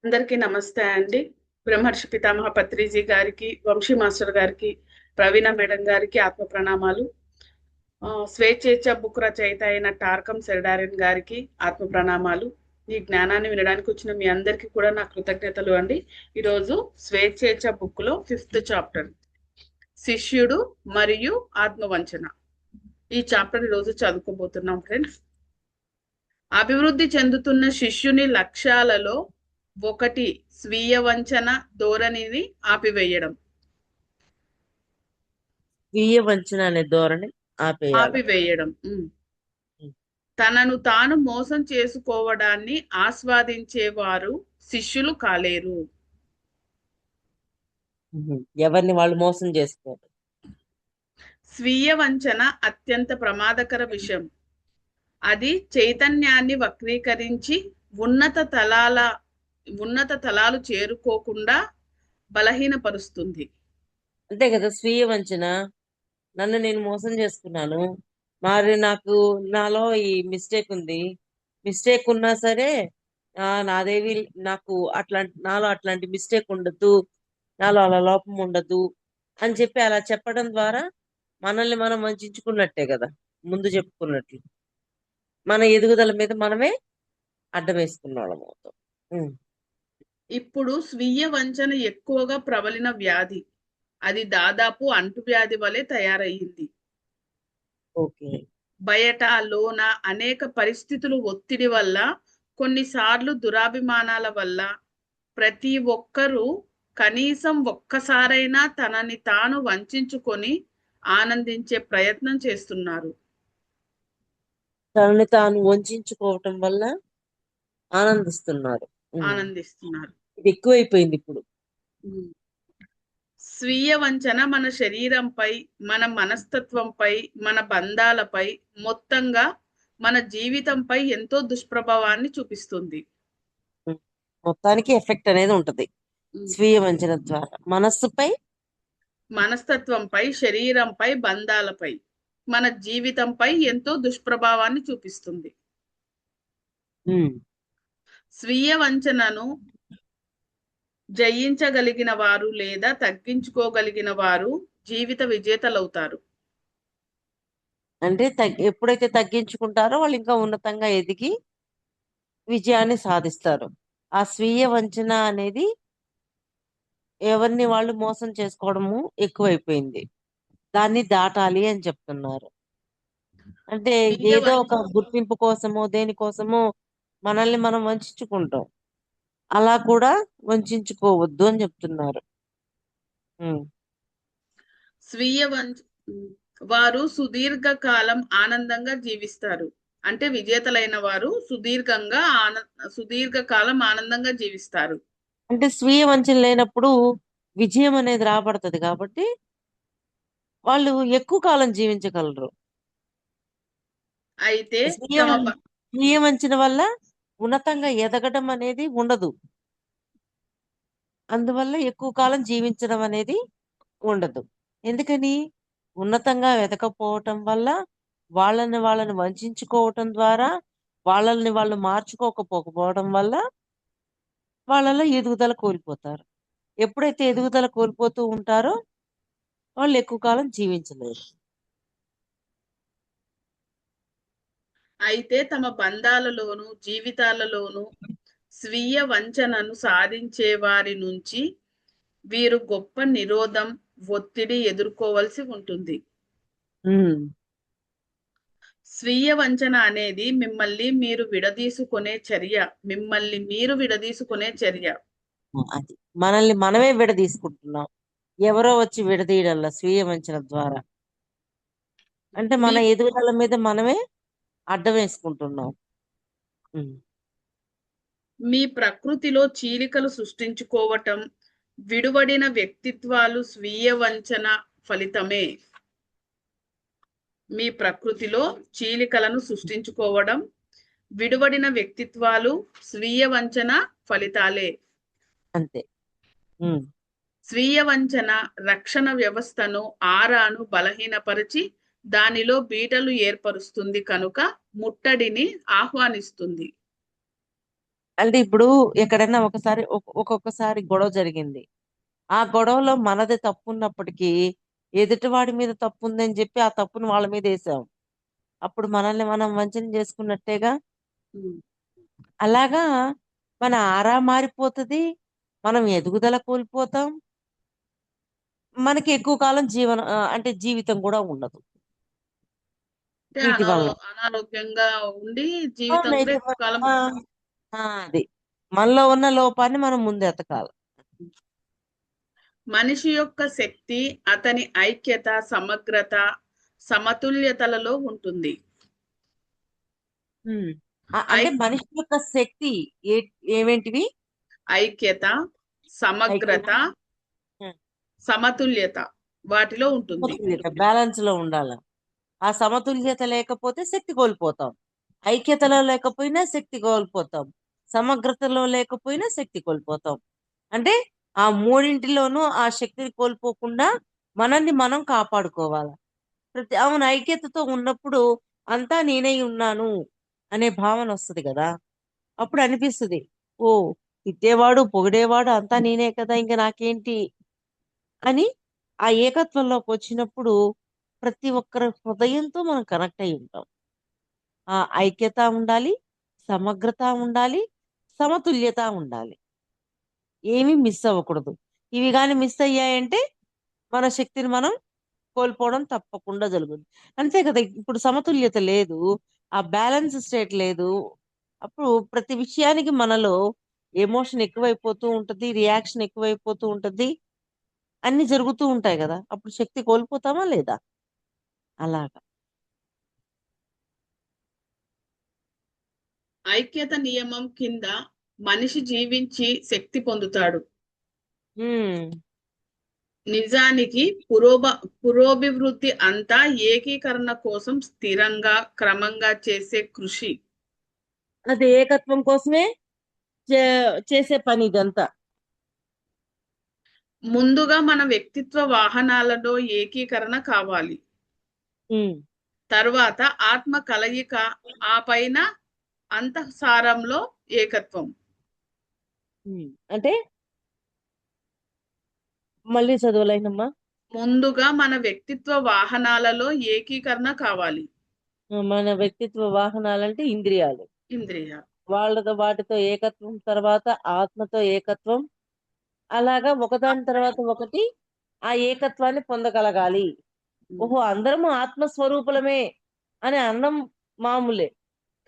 అందరికీ నమస్తే అండి. బ్రహ్మర్షి పితామహ పత్రిజీ గారికి, వంశీ మాస్టర్ గారికి, ప్రవీణ మేడం గారికి ఆత్మ ప్రణామాలు. స్వేచ్ఛేచ్ఛ బుక్ రచయిత అయిన టార్కం సెరడారియన్ గారికి ఆత్మ ప్రణామాలు. ఈ జ్ఞానాన్ని వినడానికి వచ్చిన మీ అందరికీ కూడా నా కృతజ్ఞతలు అండి. ఈరోజు స్వేచ్ఛేచ్ఛ బుక్ లో 5th చాప్టర్ శిష్యుడు మరియు ఆత్మవంచన. ఈ చాప్టర్ ఈరోజు చదువుకోబోతున్నాం ఫ్రెండ్స్. అభివృద్ధి చెందుతున్న శిష్యుని లక్ష్యాలలో ఒకటి స్వీయ వంచన ధోరణిని ఆపివేయడం. స్వీయ వంచన అనే ధోరణి ఆపేయాలి. ఆపివేయడం ఉమ్. తనను తాను మోసం చేసుకోవడాన్ని ఆస్వాదించేవారు శిష్యులు కాలేరు. ఎవరిని వాళ్ళు మోసం చేసుకోరు. స్వీయ వంచన అత్యంత ప్రమాదకర విషయం. అది చైతన్యాన్ని వక్రీకరించి ఉన్నత తలాల ఉన్నత తలాలు చేరుకోకుండా బలహీనపరుస్తుంది. అంతే కదా, స్వీయ వంచన. నన్ను నేను మోసం చేసుకున్నాను, మరి నాలో ఈ మిస్టేక్ ఉంది. మిస్టేక్ ఉన్నా సరే నాదేవి నాలో అట్లాంటి మిస్టేక్ ఉండదు, నాలో అలా లోపం ఉండదు అని చెప్పి అలా చెప్పడం ద్వారా మనల్ని మనం వంచుకున్నట్టే కదా. ముందు చెప్పుకున్నట్లు మన ఎదుగుదల మీద మనమే అడ్డం వేసుకున్న వాళ్ళం అవుతాం. ఇప్పుడు స్వీయ వంచన ఎక్కువగా ప్రబలిన వ్యాధి. అది దాదాపు అంటువ్యాధి వలె తయారయ్యింది. ఓకే. బయట లోన అనేక పరిస్థితులు ఒత్తిడి వల్ల, కొన్నిసార్లు దురాభిమానాల వల్ల ప్రతి ఒక్కరూ కనీసం ఒక్కసారైనా తనని తాను వంచుకొని ఆనందించే ప్రయత్నం చేస్తున్నారు. తనని తాను వంచుకోవటం వల్ల ఆనందిస్తున్నారు. ఆనందిస్తున్నారు. ఇది ఎక్కువైపోయింది ఇప్పుడు. స్వీయ వంచన మన శరీరంపై, మన మనస్తత్వంపై, మన బంధాలపై, మొత్తంగా మన జీవితంపై ఎంతో దుష్ప్రభావాన్ని చూపిస్తుంది. మొత్తానికి ఎఫెక్ట్ అనేది ఉంటది స్వీయ వంచన ద్వారా మనస్సుపై, మనస్తత్వంపై, శరీరంపై, బంధాలపై, మన జీవితంపై ఎంతో దుష్ప్రభావాన్ని చూపిస్తుంది. స్వీయ వంచనను జయించగలిగిన వారు లేదా తగ్గించుకోగలిగిన వారు జీవిత విజేతలవుతారు. అంటే ఎప్పుడైతే తగ్గించుకుంటారో వాళ్ళు ఇంకా ఉన్నతంగా ఎదిగి విజయాన్ని సాధిస్తారు. ఆ స్వీయ వంచన అనేది ఎవరిని వాళ్ళు మోసం చేసుకోవడము ఎక్కువైపోయింది. దాన్ని దాటాలి అని చెప్తున్నారు. అంటే ఏదో ఒక గుర్తింపు కోసమో దేనికోసమో మనల్ని మనం వంచుకుంటాం. అలా కూడా వంచుకోవద్దు అని చెప్తున్నారు. స్వీయ వారు సుదీర్ఘ కాలం ఆనందంగా జీవిస్తారు. అంటే విజేతలైన వారు సుదీర్ఘ కాలం ఆనందంగా జీవిస్తారు. అంటే స్వీయ వంచన లేనప్పుడు విజయం అనేది రాబడుతుంది కాబట్టి వాళ్ళు ఎక్కువ కాలం జీవించగలరు. అయితే స్వీయ వంచన వల్ల ఉన్నతంగా ఎదగడం అనేది ఉండదు. అందువల్ల ఎక్కువ కాలం జీవించడం అనేది ఉండదు. ఎందుకని? ఉన్నతంగా ఎదగకపోవటం వల్ల, వాళ్ళని వంచుకోవటం ద్వారా, వాళ్ళని వాళ్ళు మార్చుకోకపోవడం వల్ల వాళ్ళలో ఎదుగుదల కోల్పోతారు. ఎప్పుడైతే ఎదుగుదల కోల్పోతూ ఉంటారో వాళ్ళు ఎక్కువ కాలం జీవించలేరు. అయితే తమ బంధాలలోను, జీవితాలలోను స్వీయ వంచనను సాధించే వారి నుంచి వీరు గొప్ప నిరోధం, ఒత్తిడి ఎదుర్కోవలసి ఉంటుంది. స్వీయ వంచన అనేది మిమ్మల్ని మీరు విడదీసుకునే చర్య. అది మనల్ని మనమే విడదీసుకుంటున్నాం. ఎవరో వచ్చి విడదీయడంలో స్వీయ వంచన ద్వారా. అంటే మన ఎదుగుదల మీద మనమే అడ్డం వేసుకుంటున్నాం. మీ ప్రకృతిలో చీలికలు సృష్టించుకోవటం, విడువడిన వ్యక్తిత్వాలు స్వీయ వంచన ఫలితమే. మీ ప్రకృతిలో చీలికలను సృష్టించుకోవడం, విడువడిన వ్యక్తిత్వాలు స్వీయ వంచన ఫలితాలే. అంతే. స్వీయ వంచన రక్షణ వ్యవస్థను, ఆరాను బలహీనపరిచి దానిలో బీటలు ఏర్పరుస్తుంది కనుక ముట్టడిని ఆహ్వానిస్తుంది. అంటే ఇప్పుడు ఎక్కడైనా ఒకసారి ఒక్కొక్కసారి గొడవ జరిగింది. ఆ గొడవలో మనది తప్పు ఉన్నప్పటికీ ఎదుటివాడి మీద తప్పు ఉందని చెప్పి ఆ తప్పును వాళ్ళ మీద వేసాం. అప్పుడు మనల్ని మనం వంచన చేసుకున్నట్టేగా. ఉమ్. అలాగా మన ఆరా మారిపోతుంది. మనం ఎదుగుదల కోల్పోతాం. మనకి ఎక్కువ కాలం అంటే జీవితం కూడా ఉండదు అంటే వీటి వల్ల. అనారోగ్యంగా ఉండి జీవితం కూడా అవునైతే ఎక్కువ కాలం ఆ, అది మనలో ఉన్న లోపాన్ని మనం ముందు ఎతకాలి. మనిషి యొక్క శక్తి అతని ఐక్యత, సమగ్రత, సమతుల్యతలలో ఉంటుంది. ఉమ్. అంటే ఐ- మనిషి యొక్క శక్తి ఏ ఏమేంటివి? ఐక్యత, ఐక్యత, సమగ్రత, సమతుల్యత వాటిలో ఉంటుంది. సమతుల్యత, బ్యాలెన్స్ లో ఉండాలి. ఆ సమతుల్యత లేకపోతే శక్తి కోల్పోతాం. ఐక్యతలో లేకపోయినా శక్తి కోల్పోతాం. సమగ్రతలో లేకపోయినా శక్తి కోల్పోతాం. అంటే ఆ మూడింటిలోనూ ఆ శక్తిని కోల్పోకుండా మనల్ని మనం కాపాడుకోవాలి. అవును, ఐక్యతతో ఉన్నప్పుడు అంతా నేనై ఉన్నాను అనే భావన వస్తుంది కదా. అప్పుడు అనిపిస్తుంది, ఓ, తిట్టేవాడు పొగిడేవాడు అంతా నేనే కదా, ఇంకా నాకేంటి అని. ఆ ఏకత్వంలోకి వచ్చినప్పుడు ప్రతి ఒక్కరి హృదయంతో మనం కనెక్ట్ అయి ఉంటాం. ఆ ఐక్యత ఉండాలి, సమగ్రత ఉండాలి, సమతుల్యత ఉండాలి. ఏమీ మిస్ అవ్వకూడదు. ఇవి కానీ మిస్ అయ్యాయంటే మన శక్తిని మనం కోల్పోవడం తప్పకుండా జరుగుతుంది. అంతే కదా. ఇప్పుడు సమతుల్యత లేదు, ఆ బ్యాలెన్స్ స్టేట్ లేదు. అప్పుడు ప్రతి విషయానికి మనలో ఎమోషన్ ఎక్కువైపోతూ ఉంటది, రియాక్షన్ ఎక్కువైపోతూ ఉంటది, అన్ని జరుగుతూ ఉంటాయి కదా. అప్పుడు శక్తి కోల్పోతామా లేదా? అలాగా. ఐక్యత నియమం కింద మనిషి జీవించి శక్తి పొందుతాడు. ఉమ్. నిజానికి పురోభివృద్ధి అంతా ఏకీకరణ కోసం స్థిరంగా, క్రమంగా చేసే కృషి. అది ఏకత్వం కోసమే చేసే పని ఇదంతా. ముందుగా మన వ్యక్తిత్వ వాహనాలలో ఏకీకరణ కావాలి. ఉమ్. తర్వాత ఆత్మ కలయిక, ఆ పైన అంతఃసారంలో ఏకత్వం. అంటే మళ్ళీ చదువులైనమ్మా. ముందుగా మన వ్యక్తిత్వ వాహనాలలో ఏకీకరణ కావాలి. మన వ్యక్తిత్వ వాహనాలంటే ఇంద్రియాలు. ఇంద్రియ. వాటితో ఏకత్వం, తర్వాత ఆత్మతో ఏకత్వం. అలాగా ఒకదాని తర్వాత ఒకటి ఆ ఏకత్వాన్ని పొందగలగాలి. ఓహో, అందరము ఆత్మస్వరూపులమే అని అన్నం మామూలే.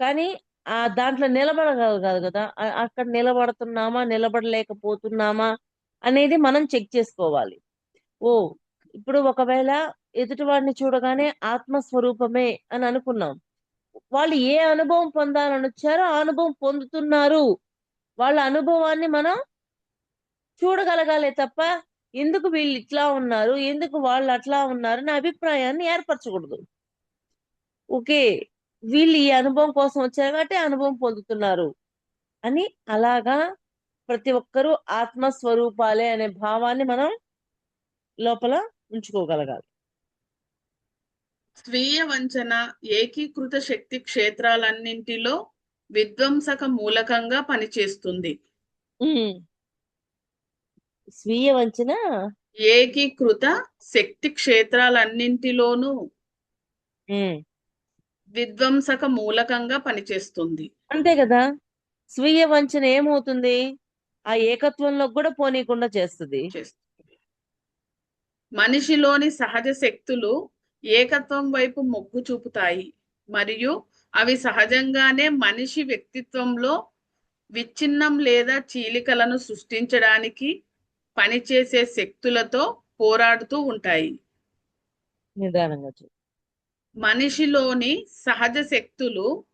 కానీ ఆ దాంట్లో నిలబడగలగాలి కదా. అక్కడ నిలబడుతున్నామా నిలబడలేకపోతున్నామా అనేది మనం చెక్ చేసుకోవాలి. ఓ, ఇప్పుడు ఒకవేళ ఎదుటివాడిని చూడగానే ఆత్మస్వరూపమే అని అనుకున్నాం. వాళ్ళు ఏ అనుభవం పొందాలని వచ్చారో ఆ అనుభవం పొందుతున్నారు. వాళ్ళ అనుభవాన్ని మనం చూడగలగాలే తప్ప ఎందుకు వీళ్ళు ఇట్లా ఉన్నారు, ఎందుకు వాళ్ళు అట్లా ఉన్నారు అనే అభిప్రాయాన్ని ఏర్పరచకూడదు. ఓకే, వీళ్ళు ఈ అనుభవం కోసం వచ్చారు కాబట్టి ఆ అనుభవం పొందుతున్నారు అని. అలాగా ప్రతి ఒక్కరూ ఆత్మస్వరూపాలే అనే భావాన్ని మనం లోపల ఉంచుకోగలగాలి. స్వీయ వంచన ఏకీకృత శక్తి క్షేత్రాలన్నింటిలో విధ్వంసక మూలకంగా పనిచేస్తుంది. ఉమ్. స్వీయ వంచన. ఏకీకృత శక్తి క్షేత్రాలన్నింటిలోనూ ఉమ్. విధ్వంసక మూలకంగా పనిచేస్తుంది. అంతే కదా. స్వీయ వంచన ఏమవుతుంది? ఆ ఏకత్వంలో కూడా పోనీకుండా చేస్తుంది. చేస్తుంది. మనిషిలోని సహజ శక్తులు ఏకత్వం వైపు మొగ్గు చూపుతాయి మరియు అవి సహజంగానే మనిషి వ్యక్తిత్వంలో విచ్ఛిన్నం లేదా చీలికలను సృష్టించడానికి పనిచేసే శక్తులతో పోరాడుతూ ఉంటాయి. నిదానంగా మనిషిలోని సహజ శక్తులు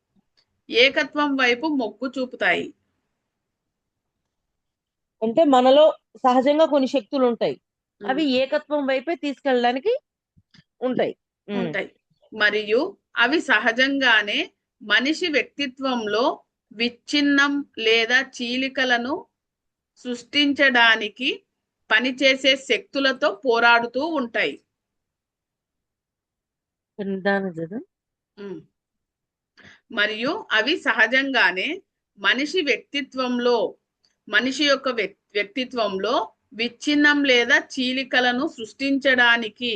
ఏకత్వం వైపు మొగ్గు చూపుతాయి. అంటే మనలో సహజంగా కొన్ని శక్తులు ఉంటాయి, ఉమ్, అవి ఏకత్వం వైపే తీసుకెళ్ళడానికి ఉంటాయి. ఉమ్. ఉంటాయి మరియు అవి సహజంగానే మనిషి వ్యక్తిత్వంలో విచ్ఛిన్నం లేదా చీలికలను సృష్టించడానికి పనిచేసే శక్తులతో పోరాడుతూ ఉంటాయి. నిదానం చదువు. ఉమ్. మరియు అవి సహజంగానే మనిషి యొక్క వ్యక్తిత్వంలో విచ్ఛిన్నం లేదా చీలికలను సృష్టించడానికి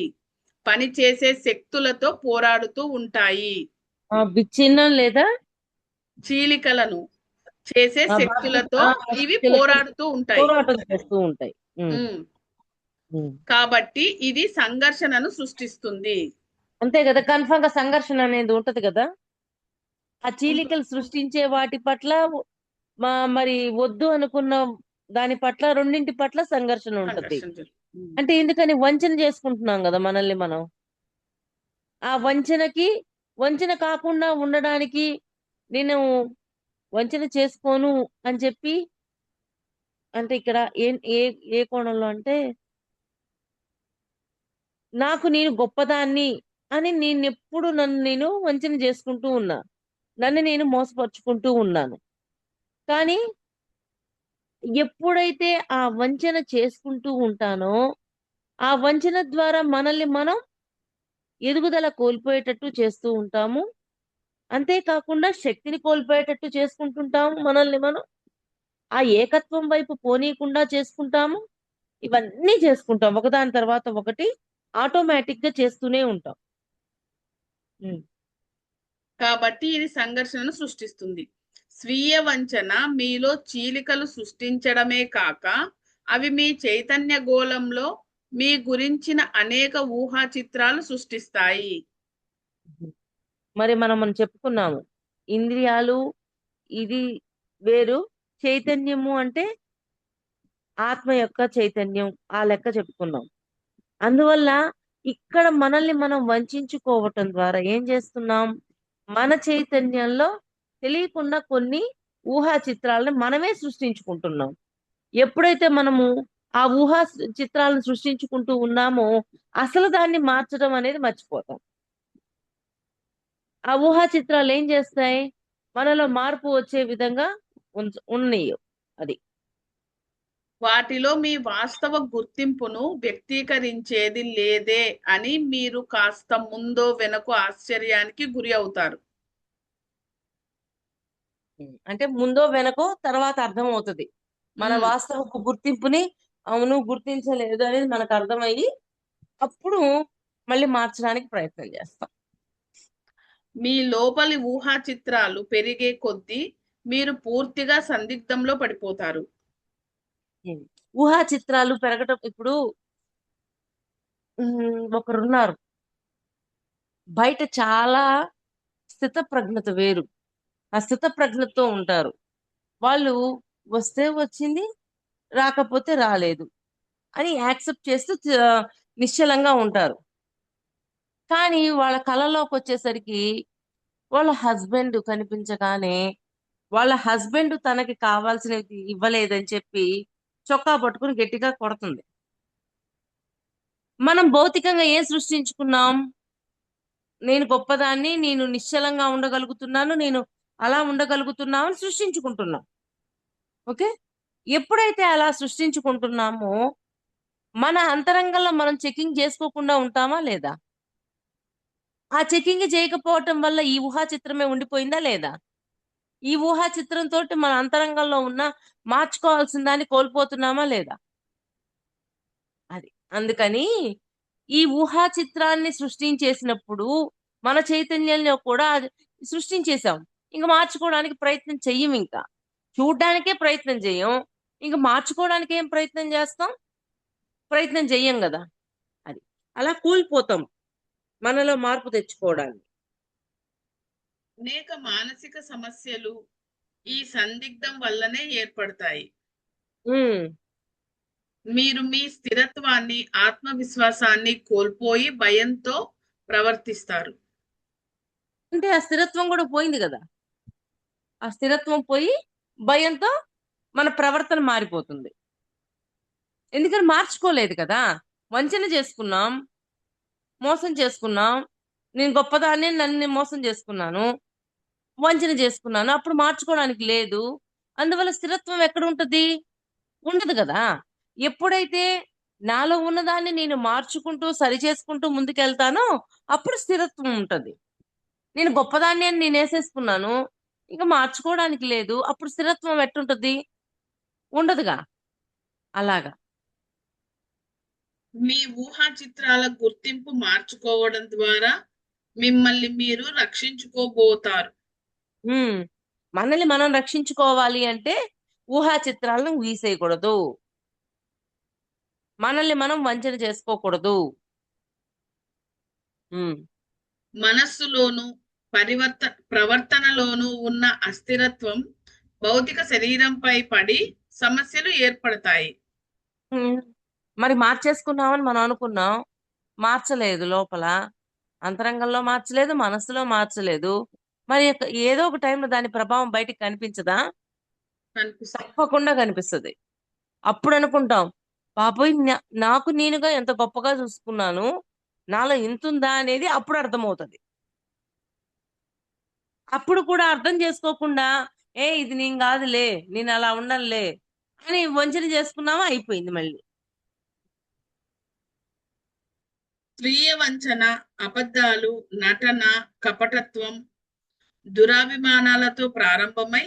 పనిచేసే శక్తులతో పోరాడుతూ ఉంటాయి. విచ్ఛిన్నం లేదా చీలికలను చేసే శక్తులతో ఇవి శక్తులతో పోరాడుతూ ఉంటాయి. పోరాటం చేస్తూ ఉంటాయి. కాబట్టి ఇది సంఘర్షణను సృష్టిస్తుంది. అంతే కదా, కన్ఫర్మ్ గా సంఘర్షణ అనేది ఉంటది కదా. ఆ చీలికలు సృష్టించే వాటి పట్ల మరి వద్దు అనుకున్న దాని పట్ల, రెండింటి పట్ల సంఘర్షణ ఉంటది. అంటే ఎందుకని వంచన చేసుకుంటున్నాం కదా మనల్ని మనం. ఆ వంచన కాకుండా ఉండడానికి నేను వంచన చేసుకోను అని చెప్పి, అంటే ఇక్కడ ఏ ఏ ఏ కోణంలో అంటే, నాకు నేను గొప్పదాన్ని అని నేనెప్పుడు నేను వంచన చేసుకుంటూ ఉన్నా, నన్ను నేను మోసపరుచుకుంటూ ఉన్నాను. కానీ ఎప్పుడైతే ఆ వంచన చేసుకుంటూ ఉంటానో, ఆ వంచన ద్వారా మనల్ని మనం ఎదుగుదల కోల్పోయేటట్టు చేస్తూ ఉంటాము. అంతేకాకుండా శక్తిని కోల్పోయేటట్టు చేసుకుంటుంటాము మనల్ని మనం. ఆ ఏకత్వం వైపు పోనీయకుండా చేసుకుంటాము. ఇవన్నీ చేసుకుంటాం, ఒకదాని తర్వాత ఒకటి ఆటోమేటిక్ గా చేస్తూనే ఉంటాం. కాబట్టి ఇది సంఘర్షణను సృష్టిస్తుంది. స్వీయ వంచన మీలో చీలికలు సృష్టించడమే కాక, అవి మీ చైతన్య గోళంలో మీ గురించిన అనేక ఊహా చిత్రాలు సృష్టిస్తాయి. మరి మనం చెప్పుకున్నాము, ఇంద్రియాలు ఇది వేరు, చైతన్యము అంటే ఆత్మ యొక్క చైతన్యం, ఆ లెక్క చెప్పుకున్నాం. అందువల్ల ఇక్కడ మనల్ని మనం వంచుకోవటం ద్వారా ఏం చేస్తున్నాం, మన చైతన్యంలో తెలియకుండా కొన్ని ఊహా చిత్రాలను మనమే సృష్టించుకుంటున్నాం. ఎప్పుడైతే మనము ఆ ఊహా చిత్రాలను సృష్టించుకుంటూ ఉన్నామో, అసలు దాన్ని మార్చడం అనేది మర్చిపోతాం. ఆ ఊహా చిత్రాలు ఏం చేస్తాయి, మనలో మార్పు వచ్చే విధంగా ఉన్నాయి. అది వాటిలో మీ వాస్తవ గుర్తింపును వ్యక్తీకరించేది లేదే అని మీరు కాస్త ముందో వెనకో ఆశ్చర్యానికి గురి అవుతారు. అంటే ముందో వెనకో తర్వాత అర్థం అవుతుంది మన వాస్తవ గుర్తింపుని. అవును, గుర్తించలేదు అనేది మనకు అర్థమయ్యి అప్పుడు మళ్ళీ మార్చడానికి ప్రయత్నం చేస్తాం. మీ లోపలి ఊహా చిత్రాలు పెరిగే కొద్దీ మీరు పూర్తిగా సందిగ్ధంలో పడిపోతారు. ఊహా చిత్రాలు పెరగటం, ఇప్పుడు ఒకరున్నారు బయట, చాలా స్థితప్రజ్ఞత వేరు, ఆ స్థితప్రజ్ఞతో ఉంటారు. వాళ్ళు వస్తే వచ్చింది, రాకపోతే రాలేదు అని యాక్సెప్ట్ చేస్తూ నిశ్చలంగా ఉంటారు. కానీ వాళ్ళ కళలోకి వచ్చేసరికి వాళ్ళ హస్బెండ్ కనిపించగానే, వాళ్ళ హస్బెండ్ తనకి కావాల్సినవి ఇవ్వలేదని చెప్పి చొక్కా పట్టుకుని గట్టిగా కొడుతుంది. మనం భౌతికంగా ఏం సృష్టించుకున్నాం, నేను గొప్పదాన్ని, నేను నిశ్చలంగా ఉండగలుగుతున్నాను, నేను అలా ఉండగలుగుతున్నాం అని సృష్టించుకుంటున్నాం. ఓకే, ఎప్పుడైతే అలా సృష్టించుకుంటున్నామో మన అంతరంగంలో మనం చెకింగ్ చేసుకోకుండా ఉంటామా లేదా? ఆ చెకింగ్ చేయకపోవటం వల్ల ఈ ఊహా చిత్రమే ఉండిపోయిందా లేదా? ఈ ఊహా చిత్రంతో మన అంతరంగంలో ఉన్న మార్చుకోవాల్సిన దాన్ని కోల్పోతున్నామా లేదా? అది అందుకని ఈ ఊహా చిత్రాన్ని సృష్టించేసినప్పుడు మన చైతన్యంలో కూడా సృష్టించేసాం, ఇంకా మార్చుకోవడానికి ప్రయత్నం చెయ్యం, ఇంకా చూడ్డానికే ప్రయత్నం చెయ్యం, ఇంకా మార్చుకోవడానికి ఏం ప్రయత్నం చేస్తాం, ప్రయత్నం చెయ్యం కదా. అది అలా కూలిపోతాం మనలో మార్పు తెచ్చుకోవడానికి. అనేక మానసిక సమస్యలు ఈ సందిగ్ధం వల్లనే ఏర్పడతాయి. మీరు మీ స్థిరత్వాన్ని, ఆత్మవిశ్వాసాన్ని కోల్పోయి భయంతో ప్రవర్తిస్తారు. అంటే ఆ స్థిరత్వం కూడా పోయింది కదా, ఆ స్థిరత్వం పోయి భయంతో మన ప్రవర్తన మారిపోతుంది. ఎందుకని మార్చుకోలేదు కదా, వంచన చేసుకున్నాం, మోసం చేసుకున్నాం. నేను గొప్పదాన్ని, నన్ను మోసం చేసుకున్నాను, వంచన చేసుకున్నాను, అప్పుడు మార్చుకోవడానికి లేదు. అందువల్ల స్థిరత్వం ఎక్కడ ఉంటది, ఉండదు కదా. ఎప్పుడైతే నాలో ఉన్నదాన్ని నేను మార్చుకుంటూ సరి చేసుకుంటూ ముందుకెళ్తానో అప్పుడు స్థిరత్వం ఉంటది. నేను గొప్పదాన్ని అని నేను వేసేసుకున్నాను, ఇంకా మార్చుకోవడానికి లేదు. అప్పుడు స్థిరత్వం ఎట్టుంటది? ఉండదుగా. అలాగా. మీ ఊహా చిత్రాల గుర్తింపు మార్చుకోవడం ద్వారా మిమ్మల్ని మీరు రక్షించుకోబోతారు. హ్మ్. మనల్ని మనం రక్షించుకోవాలి అంటే ఊహా చిత్రాలను గీసేయకూడదు. మనల్ని మనం వంచన చేసుకోకూడదు. హ్మ్. మనస్సులోను ప్రవర్తనలోనూ ఉన్న అస్థిరత్వం భౌతిక శరీరంపై పడి సమస్యలు ఏర్పడతాయి. హ్మ్. మరి మార్చేసుకున్నామని మనం అనుకున్నాం. మార్చలేదు లోపల. అంతరంగంలో మార్చలేదు, మనస్సులో మార్చలేదు. మరి ఏదో ఒక టైంలో దాని ప్రభావం బయటికి కనిపించదా? కనిపిస్తుంది. తప్పకుండా కనిపిస్తది. అప్పుడు అనుకుంటాం, బాబోయ్! నాకు నేనుగా ఎంత గొప్పగా చూసుకున్నాను. నాలో ఇంతుందా అనేది అప్పుడు అర్థమవుతది. అప్పుడు కూడా అర్థం చేసుకోకుండా, ఇది నేను గాదులే, నేను అలా ఉండనులే అని వంచన చేసుకున్నామా అయిపోయింది మళ్ళీ. స్వీయ వంచన, అబద్ధాలు, నటన, కపటత్వం, దురాభిమానాలతో ప్రారంభమై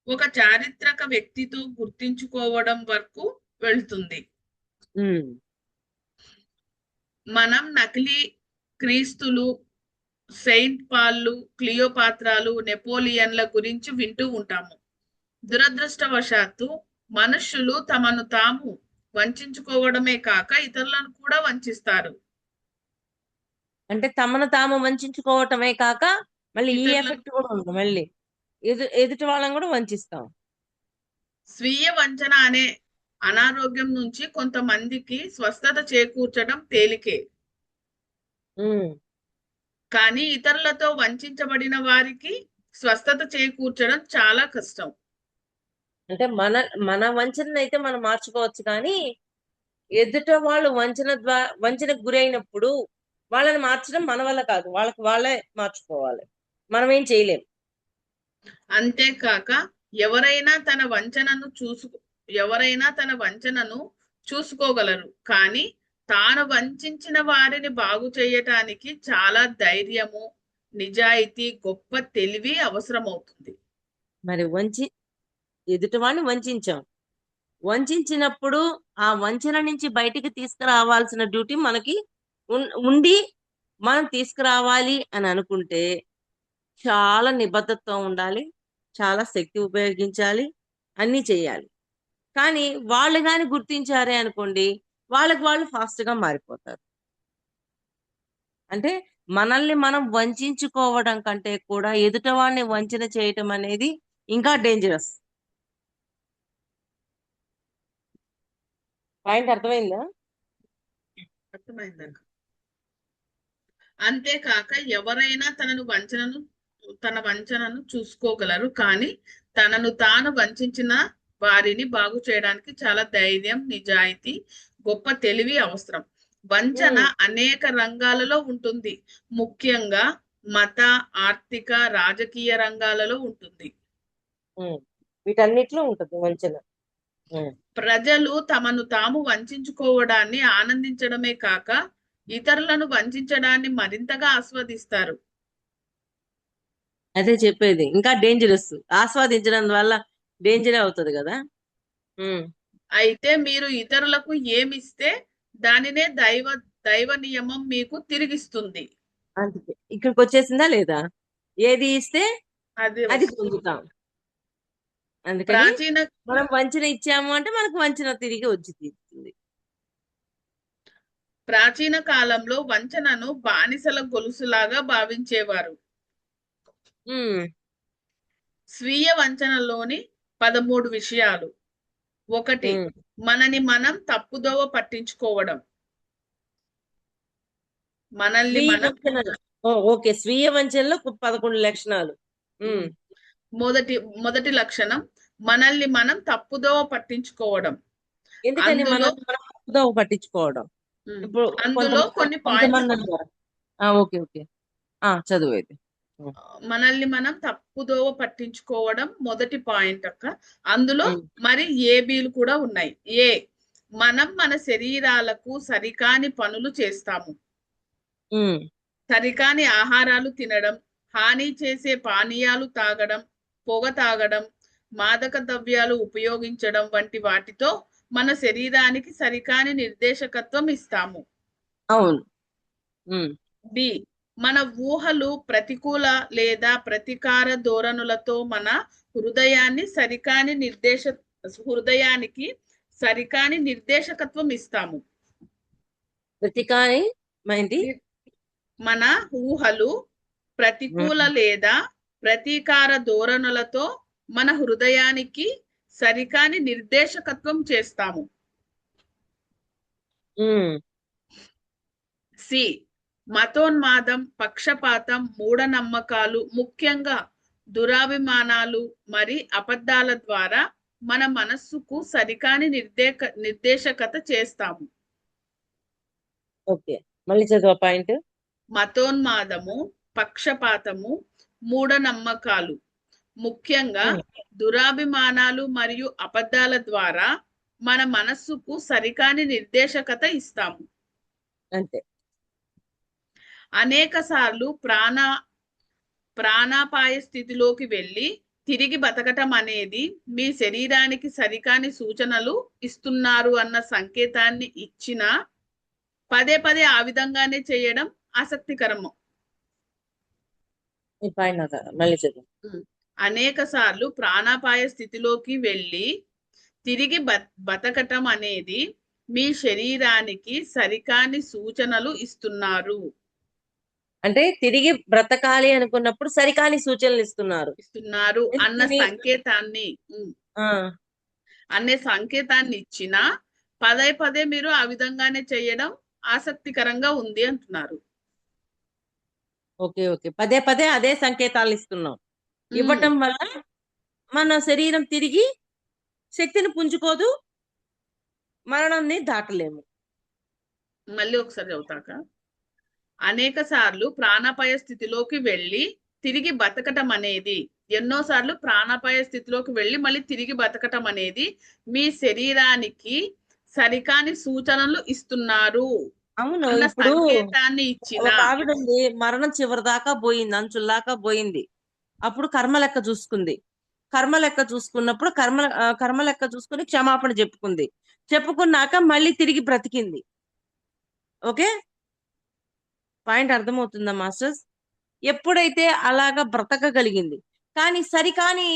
ఒక చారిత్రక వ్యక్తితో గుర్తించుకోవడం వరకు వెళ్తుంది. హ్మ్. మనం నకిలీ క్రీస్తులు, సెయింట్ పాళ్ళు, క్లియోపాత్రాలు, నెపోలియన్ల గురించి వింటూ ఉంటాము. దురదృష్టవశాత్తు మనుష్యులు తమను తాము వంచించుకోవడమే కాక ఇతరులను కూడా వంచిస్తారు. అంటే తమను తాము వంచించుకోవటమే కాక, మళ్ళీ ఈ ఇతరులను ఎఫెక్ట్ కూడా ఉంది మళ్ళీ. ఎదుటి వాళ్ళని కూడా వంచిస్తాం. స్వీయ వంచన అనే అనారోగ్యం నుంచి కొంతమందికి స్వస్థత చేకూర్చడం తేలికే. హ్మ్. కానీ ఇతరులతో వంచించబడిన వారికి స్వస్థత చేకూర్చడం చాలా కష్టం. అంటే మన వంచనని అయితే మనం మార్చుకోవచ్చు కానీ, ఎదుట వాళ్ళు వంచనకు గురైనప్పుడు వాళ్ళని మార్చడం మన వల్ల కాదు. వాళ్ళకి వాళ్ళే మార్చుకోవాలి. మనం ఏం చేయలేం. అంతేకాక ఎవరైనా తన వంచనను చూసు ఎవరైనా తన వంచనను చూసుకోగలరు. కానీ తాను వంచిన వారిని బాగు చేయటానికి చాలా ధైర్యము, నిజాయితీ, గొప్ప తెలివి అవసరమవుతుంది. మరి ఎదుటి వాడిని వంచాం. వంచినప్పుడు ఆ వంచన నుంచి బయటికి తీసుకురావాల్సిన డ్యూటీ మనకి ఉండి మనం తీసుకురావాలి అని అనుకుంటే చాలా నిబద్ధతతో ఉండాలి. చాలా శక్తి ఉపయోగించాలి. అన్నీ చేయాలి. కానీ వాళ్ళు గాని గుర్తించారే అనుకోండి, వాళ్ళకి వాళ్ళు ఫాస్ట్‌గా మారిపోతారు. అంటే మనల్ని మనం వంచించుకోవడం కంటే కూడా ఎదుటివాడిని వంచన చేయటం అనేది ఇంకా డేంజరస్. పాయింట్ అర్థమైందా? అర్థమైందండి. అంతేకాక ఎవరైనా తన వంచనను చూసుకోగలరు. కానీ తనను తాను వంచిన వారిని బాగు చేయడానికి చాలా ధైర్యం, నిజాయితీ, గొప్ప తెలివి అవసరం. వంచన హ్మ్. అనేక రంగాలలో ఉంటుంది. ముఖ్యంగా మత, ఆర్థిక, రాజకీయ రంగాలలో ఉంటుంది. హ్మ్. వీటన్నిటిలో ఉంటది వంచన. హ్మ్. ప్రజలు తమను తాము వంచించుకోవడాన్ని ఆనందించడమే కాక ఇతరులను వంచడాన్ని మరింతగా ఆస్వాదిస్తారు. అదే చెప్పేది. ఇంకా డేంజరస్. ఆస్వాదించడం వల్ల డేంజరే అవుతది గదా! హ్మ్. అయితే మీరు ఇతరులకు ఏమిస్తే దానినే దైవ నియమం మీకు తిరిగిస్తుంది. అందుకే. ఇక్కడికొచ్చేసిందా లేదా? ఏది ఇస్తే అదే అది వస్తుంది. పొందుతాం. అందుకని ప్రాచీన మనం వంచన ఇచ్చాము అంటే మనకు వంచన తిరిగి వచ్చి తీరుతుంది. ప్రాచీన కాలంలో వంచనను బానిసల గొలుసులాగా భావించేవారు. హ్మ్. స్వీయ వంచనలోని 13 విషయాలు. ఒకటి, హ్మ్. మనని మనం తప్పుదోవ పట్టించుకోవడం. మనల్ని స్వీయ మనం వంచన. ఓకే. స్వీయ వంచనలో 11 లక్షణాలు. హ్మ్. ఉమ్, మొదటి మొదటి లక్షణం మనల్ని మనం తప్పుదోవ పట్టించుకోవడం. ఎందుకని అందులో మనల్ని మనం తప్పుదోవ పట్టించుకోవడం? ఇప్పుడు అందులో కొంతమంది కొన్ని పాయింట్లు కొంతమంది అంటారు. ఓకే. ఓకే. చదువైతే. హ్మ్. మనల్ని మనం తప్పుదోవ పట్టించుకోవడం మొదటి పాయింట్ అక్క. అందులో హ్మ్. మరి ఏబీలు కూడా ఉన్నాయి. ఏ, మనం మన శరీరాలకు సరికాని పనులు చేస్తాము. హ్మ్. సరికాని ఆహారాలు తినడం, హాని చేసే పానీయాలు తాగడం, పొగ తాగడం, మాదక ద్రవ్యాలు ఉపయోగించడం వంటి వాటితో మన శరీరానికి సరికాని నిర్దేశకత్వం ఇస్తాము. అవును. ఉమ్, బి, మన ఊహలు ప్రతికూల లేదా ప్రతీకార ధోరణులతో మన హృదయాన్ని సరికాని నిర్దేశ హృదయానికి సరికాని నిర్దేశకత్వం ఇస్తాము. ప్రతికాని ఏంటి? ని- మన ఊహలు ప్రతికూల ఉమ్, లేదా ప్రతీకార ధోరణులతో మన హృదయానికి సరికాని నిర్దేశకత్వం చేస్తాము. ఉమ్, సి, మతోన్మాదం, పక్షపాతం, మూఢనమ్మకాలు, ముఖ్యంగా దురాభిమానాలు మరి అబద్ధాల ద్వారా మన మనస్సుకు సరికాని నిర్దేశకత చేస్తాము. ఓకే, మళ్ళీ చదువు పాయింట్. మతోన్మాదము, పక్షపాతము, మూఢనమ్మకాలు, ముఖ్యంగా దురాభిమానాలు మరియు అబద్ధాల ద్వారా మన మనస్సుకు సరికాని నిర్దేశకత ఇస్తాము. అంతే. అనేక సార్లు ప్రాణాపాయ స్థితిలోకి వెళ్ళి తిరిగి బతకటం అనేది మీ శరీరానికి సరికాని సూచనలు ఇస్తున్నారు అన్న సంకేతాన్ని ఇచ్చిన పదే పదే ఆ విధంగానే చేయడం ఆసక్తికరము. ఈ పాయింట్ నాకు మళ్ళీ చదువు. అనేక సార్లు ప్రాణాపాయ స్థితిలోకి వెళ్ళి తిరిగి బతకటం అనేది మీ శరీరానికి సరికాని సూచనలు ఇస్తున్నారు. అంటే తిరిగి బ్రతకాలి అనుకున్నప్పుడు సరికాని సూచనలు ఇస్తున్నారు అన్న సంకేతాన్ని ఆ అనే సంకేతాన్ని ఇచ్చిన పదే పదే మీరు ఆ విధంగానే చేయడం ఆసక్తికరంగా ఉంది అంటున్నారు. ఓకే, ఓకే, పదే పదే అదే సంకేతాలు ఇస్తున్నాం. ఇవ్వటం వల్ల మన శరీరం తిరిగి శక్తిని పుంజుకోదు, మరణాన్ని దాటలేము. మళ్ళీ ఒకసారి చదువుతాక. అనేక సార్లు ప్రాణాపాయ స్థితిలోకి వెళ్ళి తిరిగి బతకటం అనేది, ఎన్నోసార్లు ప్రాణాపాయ స్థితిలోకి వెళ్ళి మళ్ళీ తిరిగి బతకటం అనేది మీ శరీరానికి సరికాని సూచనలు ఇస్తున్నారు అవును. అన్న ఇప్పుడు సంకేతాన్ని ఇచ్చిన ఒక ఆవిడ ఉంది, మరణం చివరి దాకా పోయింది, అంచుల్లాకా పోయింది. అప్పుడు కర్మ లెక్క చూసుకుంది. కర్మ లెక్క చూసుకున్నప్పుడు కర్మ లెక్క చూసుకుని క్షమాపణ చెప్పుకున్నాక మళ్ళీ తిరిగి బ్రతికింది. ఓకే, పాయింట్ అర్థమవుతుందా మాస్టర్స్? ఎప్పుడైతే అలాగా బ్రతకగలిగింది, కానీ సరికాని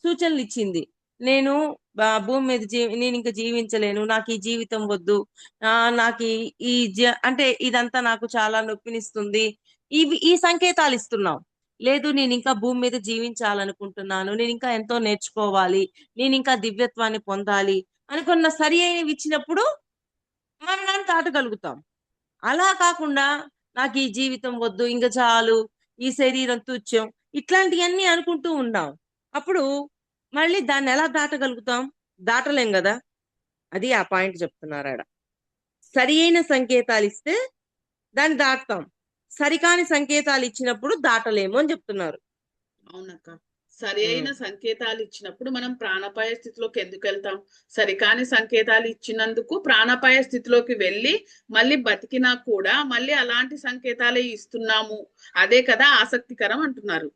సూచనలు ఇచ్చింది. నేను భూమి మీద నేను ఇంకా జీవించలేను, నాకు ఈ జీవితం వద్దు, నాకు అంటే ఇదంతా నాకు చాలా నొప్పినిస్తుంది, ఈ సంకేతాలు ఇస్తున్నాం. లేదు, నేను ఇంకా భూమి మీద జీవించాలనుకుంటున్నాను, నేను ఇంకా ఎంతో నేర్చుకోవాలి, నేను ఇంకా దివ్యత్వాన్ని పొందాలి అనుకున్న సరి అయినవి ఇచ్చినప్పుడు మరణాన్ని దాటగలుగుతాం. అలా కాకుండా నాకు ఈ జీవితం వద్దు, ఇంకా చాలు, ఈ శరీరం తుచ్చం, ఇట్లాంటివన్నీ అనుకుంటూ ఉన్నాం. అప్పుడు మళ్ళీ దాన్ని ఎలా దాటగలుగుతాం? దాటలేం కదా. అది ఆ పాయింట్ చెప్తున్నారు ఆడ. సరి అయిన సంకేతాలు ఇస్తే దాన్ని దాటుతాం, సరికాని సంకేతాలు ఇచ్చినప్పుడు దాటలేము అని చెప్తున్నారు. అవునక్క, సరి అయిన సంకేతాలు ఇచ్చినప్పుడు మనం ప్రాణాపాయ స్థితిలోకి ఎందుకు వెళ్తాం? సరికాని సంకేతాలు ఇచ్చినందుకు ప్రాణాపాయ స్థితిలోకి వెళ్ళి మళ్ళీ బతికినా కూడా మళ్ళీ అలాంటి సంకేతాలే ఇస్తున్నాము, అదే కదా ఆసక్తికరం అంటున్నారు.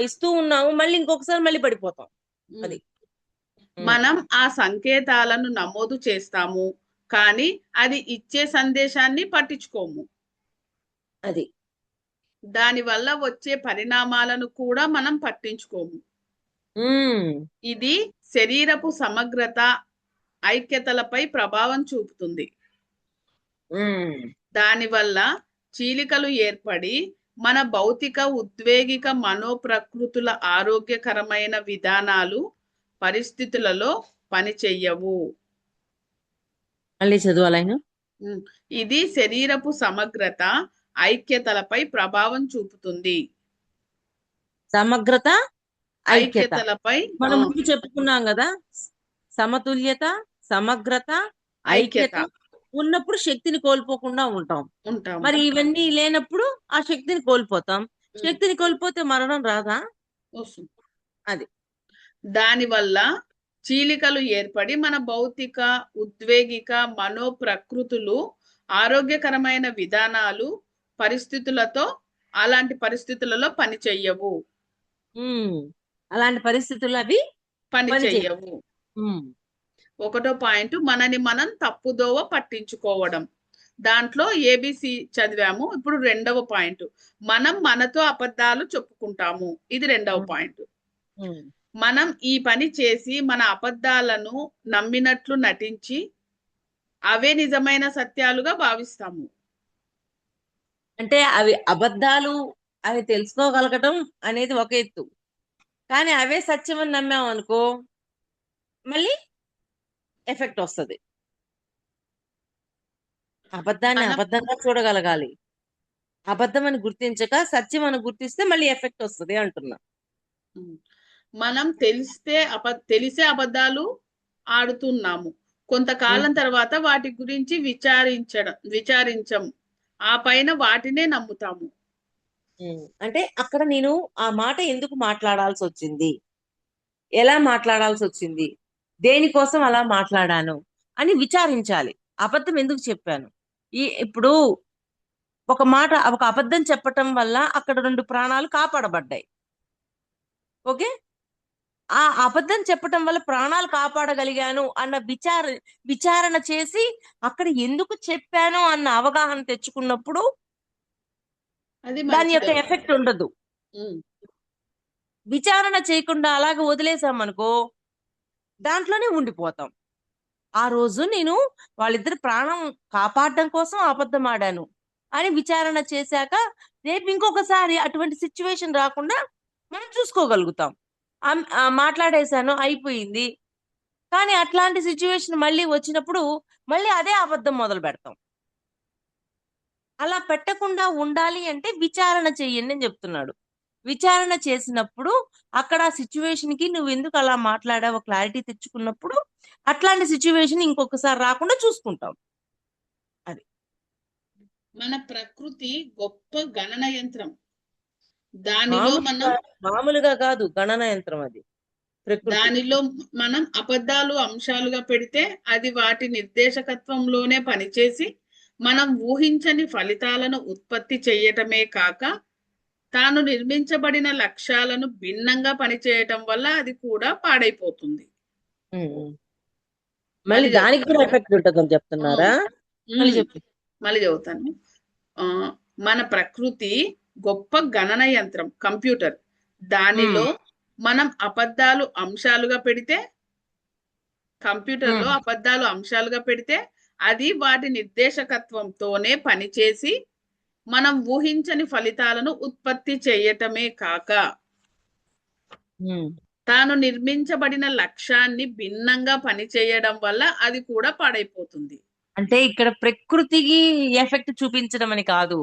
ఇస్తూ ఉన్నాము, మళ్ళీ ఇంకొకసారి మళ్ళీ పడిపోతాం. అది మనం ఆ సంకేతాలను నమోదు చేస్తాము, కానీ అది ఇచ్చే సందేశాన్ని పట్టించుకోము. అది దాని వల్ల వచ్చే పరిణామాలను కూడా మనం పట్టించుకోము. ఇది శరీరపు సమగ్రత, ఐక్యతలపై ప్రభావం చూపుతుంది. దానివల్ల చీలికలు ఏర్పడి మన భౌతిక, ఉద్వేగిక, మనోప్రకృతుల ఆరోగ్యకరమైన విధానాలు పరిస్థితులలో పనిచెయ్యవు. మళ్ళీ చదవాలైనా. ఇది శరీరపు సమగ్రత, ఐక్యతలపై ప్రభావం చూపుతుంది. సమగ్రత, ఐక్యతలపై మనం ముందు చెప్పుకున్నాం కదా, సమతుల్యత, సమగ్రత, ఐక్యత ఉన్నప్పుడు శక్తిని కోల్పోకుండా ఉంటాం. మరి ఇవన్నీ లేనప్పుడు ఆ శక్తిని కోల్పోతాం. శక్తిని కోల్పోతే మరణం రాదా? అది దానివల్ల చీలికలు ఏర్పడి మన భౌతిక, ఉద్వేగిక, మనోప్రకృతులు ఆరోగ్యకరమైన విధానాలు అలాంటి పరిస్థితులలో పనిచెయ్యవు. అలాంటి పరిస్థితుల్లో అవి పని పని చేయవు. చెయ్యవు. ఉమ్, ఒకటో పాయింట్ మనని మనం తప్పుదోవ పట్టించుకోవడం. దాంట్లో ఏబిసి చదివాము. ఇప్పుడు రెండవ పాయింట్ మనం మనతో అబద్ధాలు చెప్పుకుంటాము. ఇది రెండవ ఉమ్, పాయింట్. ఉమ్. మనం ఈ పని చేసి మన అబద్ధాలను నమ్మినట్లు నటించి అవే నిజమైన సత్యాలుగా భావిస్తాము. అంటే అవి అబద్ధాలు అవి తెలుసుకోగలగటం అనేది ఒక ఎత్తు, కానీ అవే సత్యం అని నమ్మాం అనుకో మళ్ళీ ఎఫెక్ట్ వస్తుంది. అబద్ధాన్ని మనం అబద్ధంగా చూడగలగాలి. అబద్ధం అని గుర్తించక సత్యం అని గుర్తిస్తే మళ్ళీ ఎఫెక్ట్ వస్తుంది అంటున్నా. మనం తెలిసే అబద్ధాలు ఆడుతున్నాము. కొంతకాలం ఉమ్, తర్వాత వాటి గురించి విచారించం. ఆ పైన వాటినే నమ్ముతాము. అంటే అక్కడ నేను ఆ మాట ఎందుకు మాట్లాడాల్సి వచ్చింది, ఎలా మాట్లాడాల్సి వచ్చింది, దేనికోసం అలా మాట్లాడాను అని విచారించాలి. అబద్ధం ఎందుకు చెప్పాను, ఇప్పుడు ఒక అబద్ధం చెప్పటం వల్ల అక్కడ 2 ప్రాణాలు కాపాడబడ్డాయి. ఓకే, ఆ అబద్ధం చెప్పటం వల్ల ప్రాణాలు కాపాడగలిగాను అన్న విచారణ చేసి అక్కడ ఎందుకు చెప్పాను అన్న అవగాహన తెచ్చుకున్నప్పుడు అది దాని యొక్క మంచిదవుతుంది. ఎఫెక్ట్ ఉండదు. విచారణ చేయకుండా అలాగే వదిలేసామనుకో దాంట్లోనే ఉండిపోతాం. ఆ రోజు నేను వాళ్ళిద్దరి ప్రాణం కాపాడడం కోసం అబద్ధం ఆడాను అని విచారణ చేశాక రేపు ఇంకొకసారి అటువంటి సిచ్యువేషన్ రాకుండా మనం చూసుకోగలుగుతాం. మాట్లాడేశాను అయిపోయింది, కానీ అట్లాంటి సిచ్యువేషన్ మళ్ళీ వచ్చినప్పుడు మళ్ళీ అదే అబద్ధం మొదలు పెడతాం. అలా పెట్టకుండా ఉండాలి అంటే విచారణ చెయ్యండి అని చెప్తున్నాడు. విచారణ చేసినప్పుడు అక్కడ ఆ సిచ్యువేషన్ కి నువ్వు ఎందుకు అలా మాట్లాడావో క్లారిటీ తెచ్చుకున్నప్పుడు అట్లాంటి సిచ్యువేషన్ ఇంకొకసారి రాకుండా చూసుకుంటాం. అది మన ప్రకృతి గొప్ప గణన యంత్రం. దానిలో మనం మామూలుగా కాదు గణన యంత్రం అది ప్రకృతి. దానిలో మనం అబద్ధాలు అంశాలుగా పెడితే అది వాటి నిర్దేశకత్వంలోనే పనిచేసి మనం ఊహించని ఫలితాలను ఉత్పత్తి చేయటమే కాక తాను నిర్మించబడిన లక్ష్యాలను భిన్నంగా పనిచేయటం వల్ల అది కూడా పాడైపోతుంది. మళ్ళీ దానికి కూడా ఎఫెక్ట్ ఉంటుందని చెప్తున్నారా? మళ్ళీ చెప్పు. మళ్ళీ చెబుతాను. మన ప్రకృతి గొప్ప గణన యంత్రం, కంప్యూటర్. దానిలో మనం అబద్ధాలు అంశాలుగా పెడితే కంప్యూటర్లో అబద్ధాలు అంశాలుగా పెడితే అది వాటి నిర్దేశకత్వంతోనే పనిచేసి మనం ఊహించని ఫలితాలను ఉత్పత్తి చేయటమే కాక తాను నిర్మించబడిన లక్ష్యాన్ని భిన్నంగా పనిచేయడం వల్ల అది కూడా పాడైపోతుంది. అంటే ఇక్కడ ప్రకృతికి ఎఫెక్ట్ చూపించడం అని కాదు,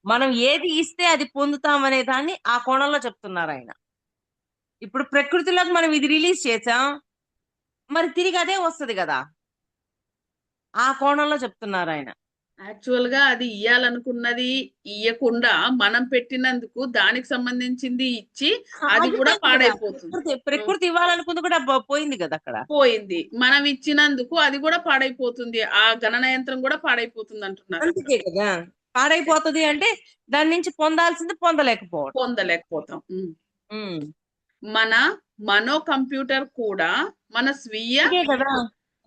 మనం ఏది ఇస్తే అది పొందుతాం అనే దాన్ని ఆ కోణంలో చెప్తున్నారు ఆయన. ఇప్పుడు ప్రకృతిలోకి మనం ఇది రిలీజ్ చేసాం, మరి తిరిగి అదే వస్తుంది కదా, ఆ కోణంలో చెప్తున్నారు ఆయన. యాక్చువల్ గా అది ఇయ్యాలనుకున్నది ఇయ్యకుండా మనం పెట్టినందుకు దానికి సంబంధించింది ఇచ్చి అది కూడా పాడైపోతుంది. ప్రకృతి ఇవ్వాలనుకుంది కూడా పోయింది కదా అక్కడ. పోయింది. మనం ఇచ్చినందుకు అది కూడా పాడైపోతుంది. ఆ గణన యంత్రం కూడా పాడైపోతుంది అంటున్నారు. అందుకే కదా పాడైపోతుంది అంటే దాని నుంచి పొందాల్సింది పొందలేకపోతాం. మన మనో కంప్యూటర్ కూడా మన స్వీయ కదా.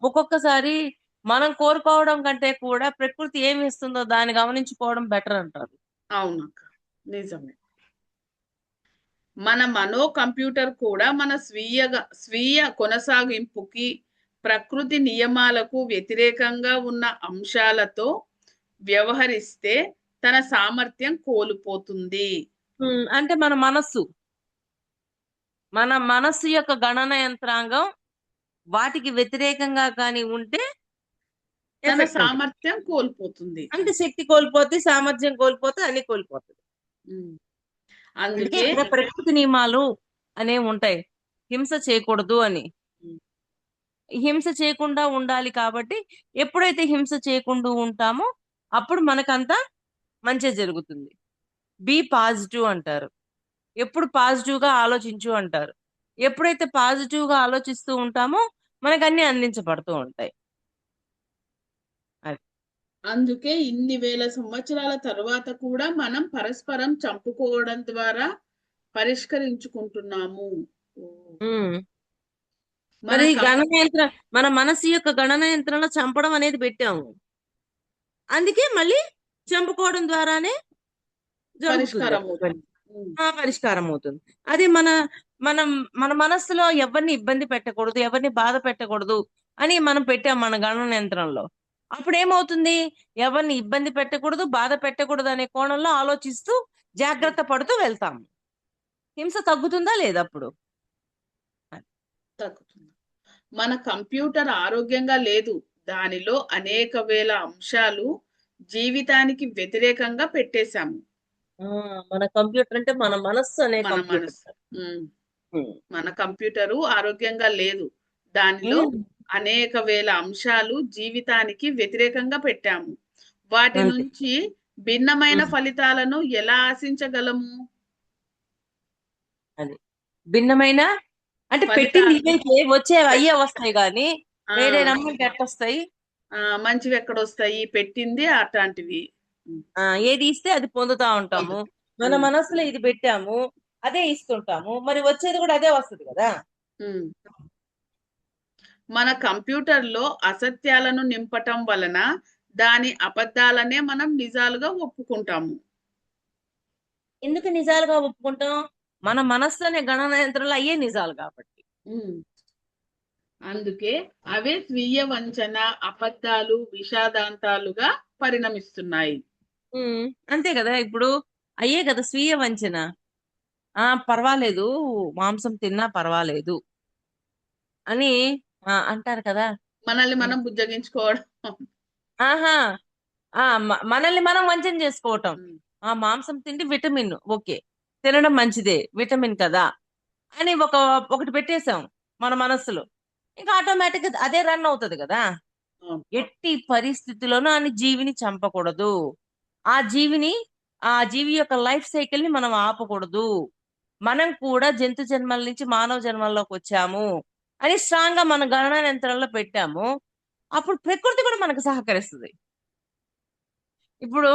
ఒక్కొక్కసారి మనం కోరుకోవడం కంటే కూడా ప్రకృతి ఏమి ఇస్తుందో దాన్ని గమనించుకోవడం బెటర్ అంటారు. అవునక్క, నిజమే. మన మనో కంప్యూటర్ కూడా మన స్వీయ కొనసాగింపుకి ప్రకృతి నియమాలకు వ్యతిరేకంగా ఉన్న అంశాలతో వ్యవహరిస్తే తన సామర్థ్యం కోల్పోతుంది. అంటే మన మనస్సు యొక్క గణన యంత్రాంగం వాటికి వ్యతిరేకంగా కానీ ఉంటే తన సామర్థ్యం కోల్పోతుంది. అంటే శక్తి కోల్పోతే, సామర్థ్యం కోల్పోతే, అన్ని కోల్పోతుంది. అందుకే ప్రకృతి నియమాలు అనేవి ఉంటాయి, హింస చేయకూడదు అని. హింస చేయకుండా ఉండాలి కాబట్టి ఎప్పుడైతే హింస చేయకుండా ఉంటామో అప్పుడు మనకంతా మంచి జరుగుతుంది. బీ పాజిటివ్ అంటారు, ఎప్పుడు పాజిటివ్ గా ఆలోచించు అంటారు. ఎప్పుడైతే పాజిటివ్ గా ఆలోచిస్తూ ఉంటామో మనకు అన్ని అందించబడుతూ ఉంటాయి. అందుకే ఇన్ని వేల సంవత్సరాల తర్వాత కూడా మనం పరస్పరం చంపుకోవడం ద్వారా పరిష్కరించుకుంటున్నాము. ఉమ్. మన మరి కం గణనయంత్ర మన మనసు యొక్క గణనయంత్రంలో చంపడం అనేది పెట్టాము. అందుకే మళ్ళీ చంపుకోవడం ద్వారానే జరుగుతుంది పరిష్కారం అక్కడ పని. అవుతుంది. ఉమ్, పరిష్కారం అవుతుంది. అది మనం మన మనస్సులో ఎవరిని ఇబ్బంది పెట్టకూడదు, ఎవరిని బాధ పెట్టకూడదు అని మనం పెట్టాం మన గణనయంత్రంలో. అప్పుడు ఏమవుతుంది? ఎవరిని ఇబ్బంది పెట్టకూడదు, బాధ పెట్టకూడదు అనే కోణంలో ఆలోచిస్తూ ఉమ్, జాగ్రత్త పడుతూ వెళ్తాము. హింస తగ్గుతుందా లేదా అప్పుడు? తగ్గుతుంది. మన కంప్యూటర్ ఆరోగ్యంగా లేదు. దానిలో అనేక వేల అంశాలు జీవితానికి వ్యతిరేకంగా పెట్టేశాము. ఆ, మన కంప్యూటర్ అంటే మన మనస్సు అనే మన కంప్యూటర్. మనసు. ఉమ్, ఉమ్. మన కంప్యూటరు ఆరోగ్యంగా లేదు. దానిలో ఉమ్. అనేక వేల అంశాలు జీవితానికి వ్యతిరేకంగా పెట్టాము. వాటి అంతే. నుంచి భిన్నమైన ఉమ్. ఫలితాలను ఎలా ఆశించగలము? అది భిన్నమైన అంటే పెట్టింది ఫలితాలను ఇవే వచ్చేవి పె- అయ్యే వస్తాయి కానీ ఆ, వేరే రమ్మకి ఎట్టొస్తాయి. మంచివి ఎక్కడొస్తాయి? పెట్టింది అట్లాంటివి. ఉమ్, ఏది ఇస్తే అది పొందుతా ఉంటాము. పొందుతాం. మన ఉమ్, మనసులో ఇది పెట్టాము, అదే ఇస్తుంటాము, మరి వచ్చేది కూడా అదే వస్తుంది కదా. ఉమ్. మన కంప్యూటర్లో అసత్యాలను నింపటం వలన దాని అబద్ధాలనే మనం నిజాలుగా ఒప్పుకుంటాము. ఎందుకు నిజాలుగా ఒప్పుకుంటాం? మన మనస్సులోనే గణనయంత్రంలో అయ్యే నిజాలు కాబట్టి. ఉమ్. అందుకే అవే స్వీయ వంచన, అబద్ధాలు, విషాదాంతాలుగా పరిణమిస్తున్నాయి. ఉమ్, అంతే కదా. ఇప్పుడు అయ్యే కదా స్వీయ వంచన. పర్వాలేదు, మాంసం తిన్నా పర్వాలేదు అని అంటారు కదా. మనల్ని మనం బుజ్జగించుకోవడం. ఆహా. మనల్ని మనం వంచన చేసుకోవటం. ఉమ్, మాంసం తింటే విటమిన్, ఓకే, తినడం మంచిదే, విటమిన్ కదా అని ఒకటి పెట్టేశాం మన మనస్సులో. ఇంకా ఆటోమేటిక్ అదే రన్ అవుతుంది కదా. అవును. ఎట్టి పరిస్థితిలోనూ అని జీవిని చంపకూడదు. ఆ జీవిని ఆ జీవి యొక్క లైఫ్ సైకిల్ ని మనం ఆపకూడదు. మనం కూడా జంతు జన్మల నుంచి మానవ జన్మల్లోకి వచ్చాము అని స్ట్రాంగ్ గా మన గణన యంత్రంలో పెట్టాము. అప్పుడు ప్రకృతి కూడా మనకు సహకరిస్తుంది. ఇప్పుడు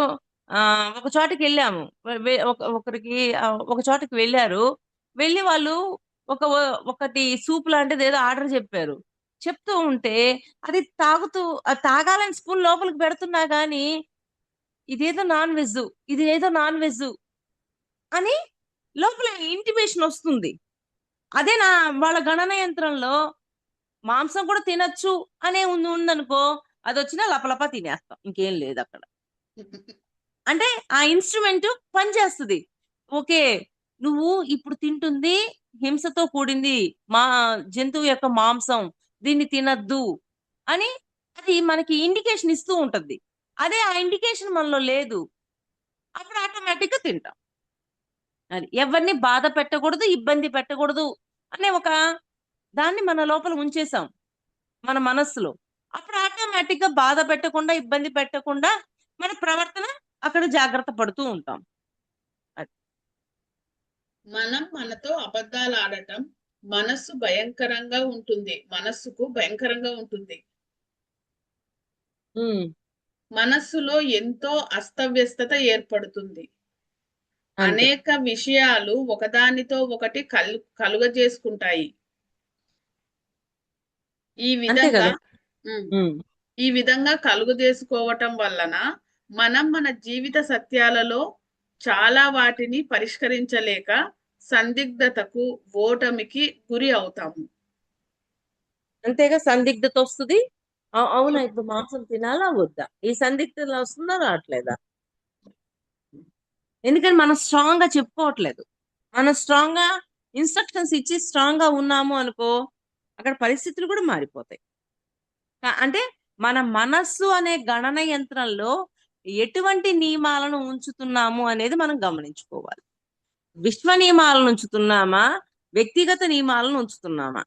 ఆ ఒక చోటకి వెళ్ళాము. ఒకరికి ఒక చోటకి వెళ్ళారు. వెళ్ళి వాళ్ళు ఒకటి సూప్ లాంటిది ఏదో ఆర్డర్ చెప్పారు. చెప్తూ ఉంటే అది తాగాలని స్పూన్ లోపలికి పెడుతున్నా గానీ ఇదేదో నాన్ వెజ్, ఇది ఏదో నాన్ వెజ్ అని లోపల ఇంటిమేషన్ వస్తుంది. అదే వాళ్ళ గణన యంత్రంలో మాంసం కూడా తినొచ్చు అనే ఉందనుకో, అది వచ్చినా లపలప తినేస్తాం, ఇంకేం లేదు అక్కడ. అంటే ఆ ఇన్స్ట్రుమెంట్ పనిచేస్తుంది. ఓకే, నువ్వు ఇప్పుడు తింటుంది హింసతో కూడింది మా జంతువు యొక్క మాంసం, దీన్ని తినద్దు అని అది మనకి ఇండికేషన్ ఇస్తూ ఉంటది. అదే ఆ ఇండికేషన్ మనలో లేదు, అప్పుడు ఆటోమేటిక్ గా తింటాం. అది ఎవరిని బాధ పెట్టకూడదు, ఇబ్బంది పెట్టకూడదు అనే ఒక దాన్ని మన లోపల ఉంచేసాం మన మనస్సులో. అప్పుడు ఆటోమేటిక్ గా బాధ పెట్టకుండా, ఇబ్బంది పెట్టకుండా మన ప్రవర్తన అక్కడ జాగ్రత్త పడుతూ ఉంటాం. అది. మనం మనతో అబద్ధాలు ఆడటం మనస్సుకు భయంకరంగా ఉంటుంది. ఉమ్, మనస్సులో ఎంతో అస్తవ్యస్తత ఏర్పడుతుంది. అంతే. అనేక విషయాలు ఒకదానితో ఒకటి కలుగజేసుకుంటాయి. ఈ అంతే విధంగా కదా. ఉమ్, ఉమ్, ఈ విధంగా కలుగజేసుకోవటం వలన మనం మన జీవిత సత్యాలలో చాలా వాటిని పరిష్కరించలేక సందిగ్ధతకు, ఓటమికి గురి అవుతాము. అంతేగా, సందిగ్ధత వస్తుంది. అవునా, ఇప్పుడు మాంసం తినాలా వద్దా, ఈ సందిగ్ధత వస్తుందా రావట్లేదా? ఎందుకని మనం స్ట్రాంగ్ గా చెప్పుకోవట్లేదు. మనం స్ట్రాంగ్ గా ఇన్స్ట్రక్షన్స్ ఇచ్చి స్ట్రాంగ్ గా ఉన్నాము అనుకో, అక్కడ పరిస్థితులు కూడా మారిపోతాయి. అంటే మన మనస్సు అనే గణన యంత్రంలో ఎటువంటి నియమాలను ఉంచుతున్నాము అనేది మనం గమనించుకోవాలి. విశ్వ నియమాలను ఉంచుతున్నామా, వ్యక్తిగత నియమాలను ఉంచుతున్నామా?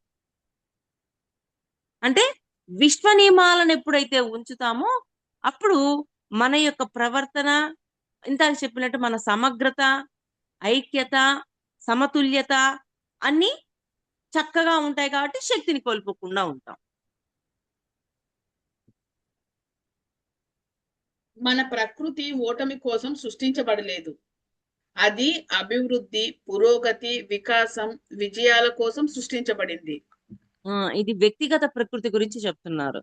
అంటే విశ్వ నియమాలను ఎప్పుడైతే ఉంచుతామో అప్పుడు మన యొక్క ప్రవర్తన, ఇందాక చెప్పినట్టు మన సమగ్రత, ఐక్యత, సమతుల్యత అన్ని చక్కగా ఉంటాయి కాబట్టి శక్తిని కోల్పోకుండా ఉంటాం. మన ప్రకృతి ఓటమి కోసం సృష్టించబడలేదు. అది అభివృద్ధి, పురోగతి, వికాసం, విజయాల కోసం సృష్టించబడింది. ఇది వ్యక్తిగత ప్రకృతి గురించి చెప్తున్నారు.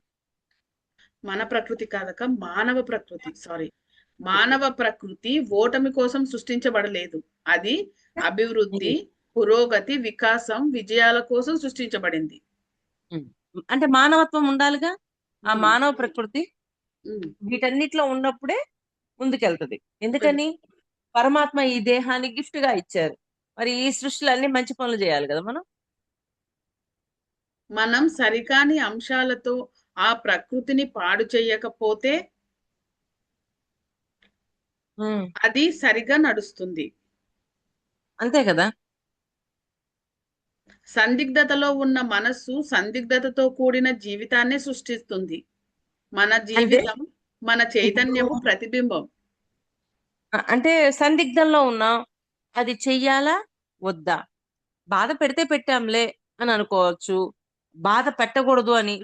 మన ప్రకృతి కాదక మానవ ప్రకృతి, సారీ. ఓకే. మానవ ప్రకృతి ఓటమి కోసం సృష్టించబడలేదు. అది అభివృద్ధి, ఉమ్, పురోగతి, వికాసం, విజయాల కోసం సృష్టించబడింది. ఉమ్. అంటే మానవత్వం ఉండాలిగా. ఆ ఉమ్, మానవ ప్రకృతి ఉమ్. వీటన్నిటిలో ఉన్నప్పుడే ముందుకెళ్తది. వెల్- ఎందుకని పరమాత్మ ఈ దేహాన్ని గిఫ్ట్ గా ఇచ్చారు. మరి ఈ సృష్టిలో అన్ని మంచి పనులు చేయాలి కదా మనం. మనం సరికాని అంశాలతో ఆ ప్రకృతిని పాడు చేయకపోతే ఉమ్, అది సరిగా నడుస్తుంది. అంతే కదా. సందిగ్ధతలో ఉన్న మనస్సు సందిగ్ధతతో కూడిన జీవితాన్ని సృష్టిస్తుంది. మన అంటే జీవితం మన ఇప్పుడు చైతన్యపు ప్రతిబింబం. అంటే సందిగ్ధంలో ఉన్నాం, అది చెయ్యాలా వద్దా. బాధ పెడితే పెట్టాంలే అని అనుకోవచ్చు, బాధ పెట్టకూడదు అని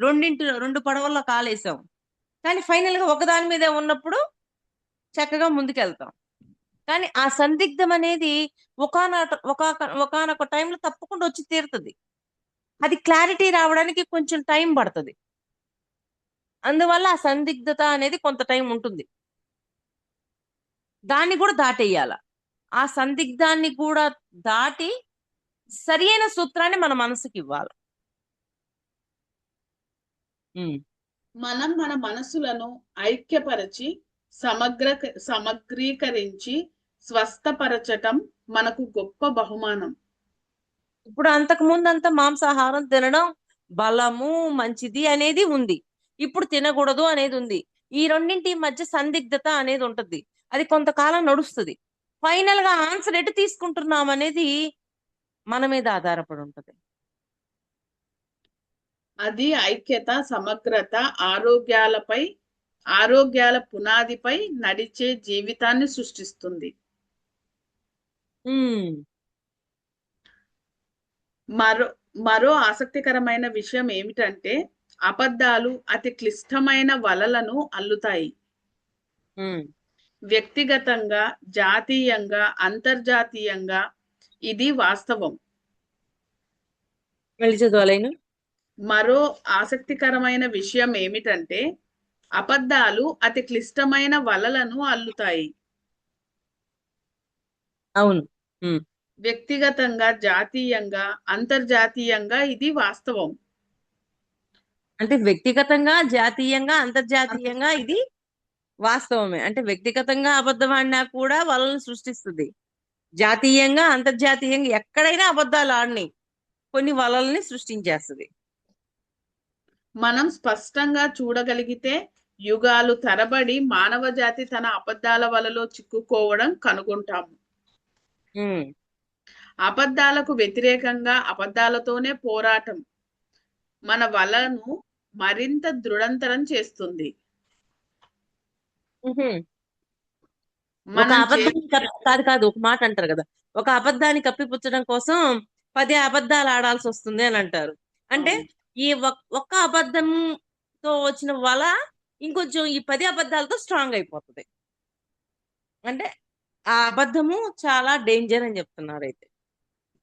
రెండు పడవల్లో కాలేసాం. కానీ ఫైనల్ గా ఒకదాని మీదే ఉన్నప్పుడు చక్కగా ముందుకెళ్తాం. కానీ ఆ సందిగ్ధం అనేది ఒకానొక టైంలో తప్పకుండా వచ్చి తీరుతుంది. అది క్లారిటీ రావడానికి కొంచెం టైం పడుతుంది. అందువల్ల ఆ సందిగ్ధత అనేది కొంత టైం ఉంటుంది. దాన్ని కూడా దాటేయాల. ఆ సందిగ్ధాన్ని కూడా దాటి సరి అయిన సూత్రాన్ని మన మనసుకి ఇవ్వాలి. ఉమ్, మనం మన మనసులను ఐక్యపరచి సమగ్ర సమగ్రీకరించి స్వస్థపరచటం మనకు గొప్ప బహుమానం. ఇప్పుడు అంతకు ముందు అంతా మాంసాహారం తినడం బలము మంచిది అనేది ఉంది. ఇప్పుడు తినకూడదు అనేది ఉంది. ఈ రెండింటి మధ్య సందిగ్ధత అనేది ఉంటది. అది కొంతకాలం నడుస్తుంది. ఫైనల్ గా ఆన్సర్ ఎటు తీసుకుంటున్నాం అనేది మన మీద ఆధారపడి ఉంటది. అది ఐక్యత, సమగ్రత, ఆరోగ్యాల పునాదిపై నడిచే జీవితాన్ని సృష్టిస్తుంది. ఉమ్ మరో మరో ఆసక్తికరమైన విషయం ఏమిటంటే అబద్ధాలు అతి క్లిష్టమైన వలలను అల్లుతాయి. ఉమ్ వ్యక్తిగతంగా, జాతీయంగా, అంతర్జాతీయంగా ఇది వాస్తవం. మళ్ళీ చదవాలేను. మరో ఆసక్తికరమైన విషయం ఏమిటంటే అబద్ధాలు అతి క్లిష్టమైన వలలను అల్లుతాయి. అవును. ఉమ్ వ్యక్తిగతంగా, జాతీయంగా, అంతర్జాతీయంగా ఇది వాస్తవం. అంటే వ్యక్తిగతంగా జాతీయంగా అంతర్జాతీయంగా ఇది వాస్తవమే. అంటే వ్యక్తిగతంగా అబద్ధం ఆడినా కూడా వాళ్ళని సృష్టిస్తుంది. జాతీయంగా అంతర్జాతీయంగా ఎక్కడైనా అబద్ధాలు ఆడినాయి కొన్ని వలల్ని సృష్టించేస్తుంది. మనం స్పష్టంగా చూడగలిగితే యుగాలు తరబడి మానవ జాతి తన అబద్ధాల వలలో చిక్కుకోవడం కనుగొంటాము. ఉమ్ అబద్ధాలకు వ్యతిరేకంగా అబద్ధాలతోనే పోరాటం మన వలను మరింత దృఢంతరం చేస్తుంది. ఉహు. ఒక మనం చే అబద్ధాన్ని కాదు కాదు ఒక మాట అంటారు కదా. ఒక అబద్ధాన్ని కప్పిపుచ్చడం కోసం 10 అబద్ధాలు ఆడాల్సి వస్తుంది అని అంటారు. అంటే అవును. ఈ ఒక్క అబద్ధంతో వచ్చిన వల ఇంకొంచెం ఈ 10 అబద్ధాలతో స్ట్రాంగ్ అయిపోతుంది. అంటే ఆ అబద్ధము చాలా డేంజర్ అని చెప్తున్నారు అయితే.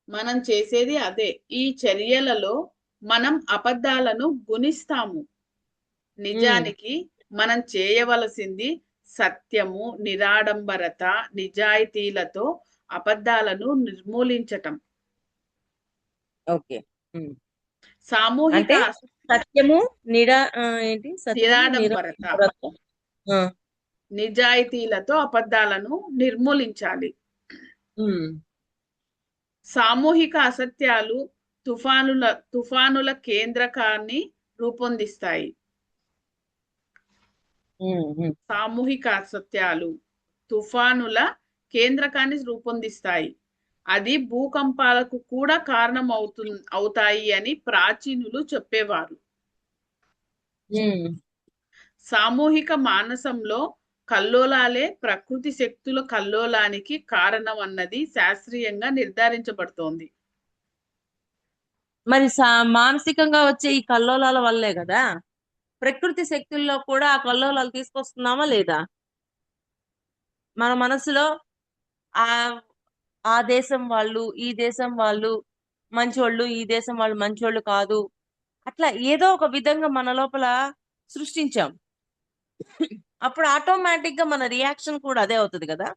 మనం చేసేది అదే. ఈ చర్యలలో మనం అబద్ధాలను గుణిస్తాము. ఉమ్ నిజానికి మనం చేయవలసింది సత్యము, నిరాడంబరత, నిజాయితీలతో అబద్ధాలను నిర్మూలించటం. ఓకే. ఉమ్ సామూహిక అంటే సత్యము ఏంటి సత్యము నిరాడంబరత, నిరాడంబరత. ఆ, నిజాయితీలతో అబద్ధాలను నిర్మూలించాలి. ఉమ్ సామూహిక అసత్యాలు తుఫానుల తుఫానుల కేంద్రకాన్ని రూపొందిస్తాయి. ఉమ్ సామూహిక అసత్యాలు తుఫానుల కేంద్రకాన్ని రూపొందిస్తాయి. అది భూకంపాలకు కూడా అవుతాయి అని ప్రాచీనులు చెప్పేవారు. ఉమ్ సామూహిక మానసంలో కల్లోలాలే ప్రకృతి శక్తుల కల్లోలానికి కారణం అన్నది శాస్త్రీయంగా నిర్ధారించబడుతోంది. మరి మానసికంగా వచ్చే ఈ కల్లోలాల వల్లే కదా ప్రకృతి శక్తుల్లో కూడా ఆ కల్లోలాలు తీసుకొస్తున్నామా లేదా. మన మనసులో ఆ ఆ దేశం వాళ్ళు ఈ దేశం వాళ్ళు మంచోళ్ళు, ఈ దేశం వాళ్ళు మంచోళ్ళు కాదు, అట్లా ఏదో ఒక విధంగా మన లోపల సృష్టించాం. అప్పుడు ఆటోమేటిక్ గా మన రియాక్షన్ కూడా అదే అవుతుంది కదా.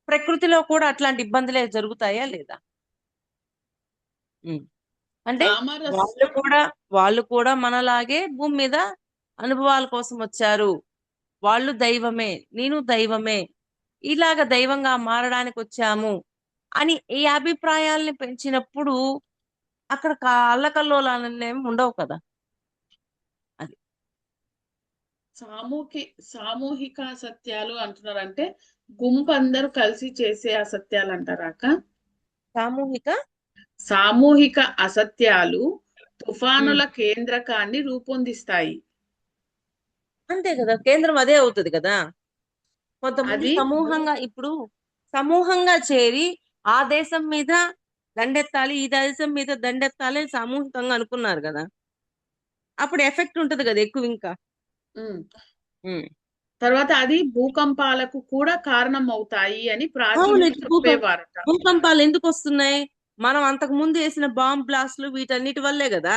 ప్రకృతిలో కూడా అట్లాంటి ఇబ్బందులే జరుగుతాయా లేదా? ఉమ్. అంటే సామరస్ వాళ్ళు కూడా మనలాగే భూమి మీద అనుభవాల కోసం వచ్చారు. వాళ్ళు దైవమే, నేను దైవమే, ఇలాగ దైవంగా మారడానికి వచ్చాము అని ఈ అభిప్రాయాల్ని పెంచినప్పుడు అక్కడ అల్లకల్లోలాలనేమి ఉండవు కదా. అది సామూహిక అసత్యాలు అంటున్నారు, అంటే గుంపు అందరూ కలిసి చేసే అసత్యాలు అంటారా అక్క? సామూహిక. సామూహిక అసత్యాలు ఉమ్. తుఫానుల కేంద్రకాన్ని రూపొందిస్తాయి. అంతే కదా, కేంద్రం అదే అవుతుంది కదా. కొంతమంది అది భూ సమూహంగా చేరి ఆ దేశం మీద దండెత్తాలి, ఈ దేశం మీద దండెత్తాలి అని సామూహికంగా అనుకున్నారు కదా. అప్పుడు ఎఫెక్ట్ ఉంటది కదా ఎక్కువ ఇంకా. ఉమ్. ఉమ్. తర్వాత అది భూకంపాలకు కూడా కారణం అవుతాయి అని అవును, ప్రాచీనులు ఇది చెప్పేవారట. భూకంపాలు ఎందుకు వస్తున్నాయి? మనం అంతకు ముందు వేసిన బాంబ్ బ్లాస్ట్లు వీటన్నిటి వల్లే కదా.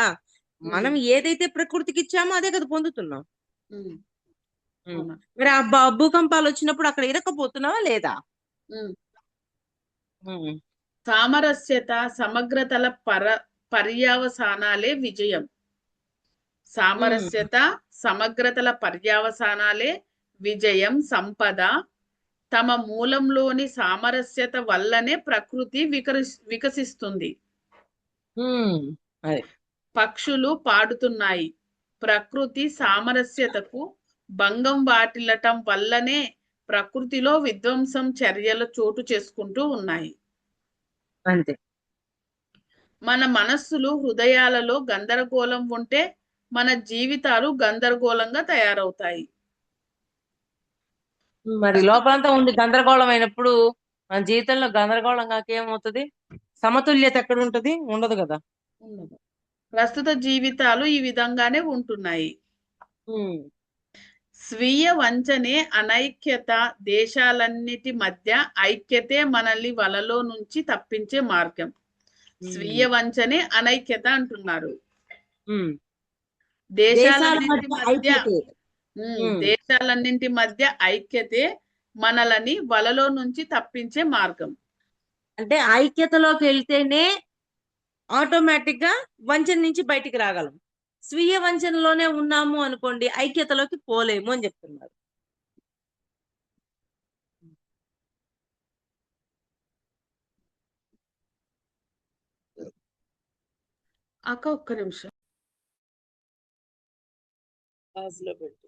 ఉమ్. మనం ఏదైతే ప్రకృతికి ఇచ్చామో అదే కదా పొందుతున్నాం. ఉమ్. ఉమ్. అవునా. మరి ఆ భూకంపాలు వచ్చినప్పుడు అక్కడ ఇరకపోతున్నావా లేదా? ఉమ్. ఉమ్. సామరస్యత సమగ్రతల పర్యవసానాలే విజయం. ఉమ్. సామరస్యత సమగ్రతల పర్యవసానాలే విజయం. సంపద తమ మూలంలోని సామరస్యత వల్లనే ప్రకృతి వికసిస్తుంది. ఉమ్. అదే. పక్షులు పాడుతున్నాయి. ప్రకృతి సామరస్యతకు భంగం వాటిల్లటం వల్లనే ప్రకృతిలో విధ్వంసం చర్యలు చోటు చేసుకుంటూ ఉన్నాయి. అంతే. మన మనస్సులు హృదయాలలో గందరగోళం ఉంటే మన జీవితాలు గందరగోళంగా తయారవుతాయి. మరి ప్రస్తుత లోపలంతా ఉంది గందరగోళం అయినప్పుడు మన జీవితంలో గందరగోళం కాక ఏమవుతుంది? సమతుల్యత ఎక్కడ ఉంటది? ఉండదు కదా. ఉండదు. ప్రస్తుత జీవితాలు ఈ విధంగానే ఉంటున్నాయి. ఉమ్. స్వీయ వంచనే అనైక్యత. దేశాలన్నిటి మధ్య ఐక్యతే మనల్ని వలలో నుంచి తప్పించే మార్గం. స్వీయ ఉమ్. వంచనే అనైక్యత అంటున్నారు. ఉమ్. దేశాల దేశాలన్నింటి మధ్య మధ్య ఐక్యతే. ఉమ్. దేశాలన్నింటి మధ్య ఐక్యతే మనలని వలలో నుంచి తప్పించే మార్గం. అంటే ఐక్యతలోకి వెళ్తేనే ఆటోమేటిక్ గా వంచన నుంచి బయటికి రాగలం. స్వీయ వంచనలోనే ఉన్నాము అనుకోండి, ఐక్యతలోకి పోలేము అని చెప్తున్నారు. అక్క ఒక్క నిమిషం. Pause లో పెట్టు.